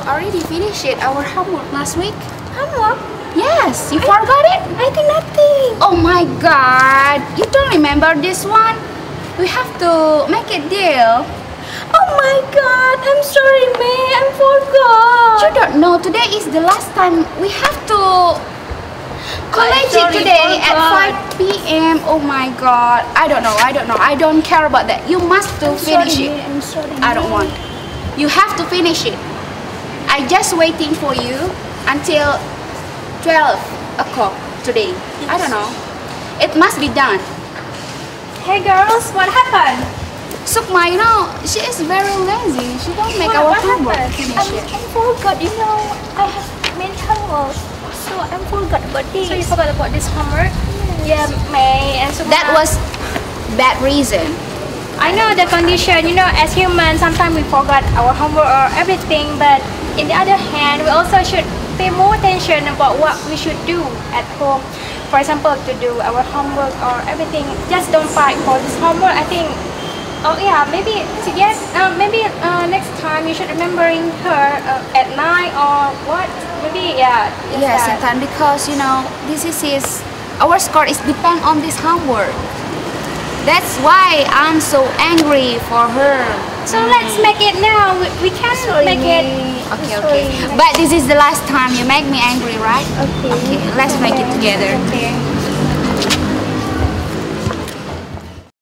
already finished our homework last week. Homework? Yes, you forgot it? I think nothing. Oh my god, you don't remember this one? We have to make a deal. Oh my god, I'm sorry, May. I forgot. You don't know, today is the last time we have to college it today at 5 p.m. Oh my god, I don't know, I don't care about that. You must to finish it. I'm sorry, I don't want. You have to finish it. I just waiting for you until 12 o'clock today. I don't know. It must be done. Hey girls, what happened? Sukma, you know, she is very lazy. She don't make our homework. Finish it. I forgot, you know, I have many homework. So I forgot about this. So you forgot about this homework? Yeah, May and so That was bad reason. I know the condition, you know, as humans, sometimes we forgot our homework or everything, but in the other hand, we also should pay more attention about what we should do at home. For example, to do our homework or everything. Just don't fight for this homework. I think, oh yeah, maybe next time you should remembering her at night or what? Maybe yeah. Yes, Intan, because you know this is our score is depend on this homework. That's why I'm so angry for her. So let's make it now. We can make it. Okay. But this is the last time you make me angry, right? Okay. Okay, let's make it together. Okay.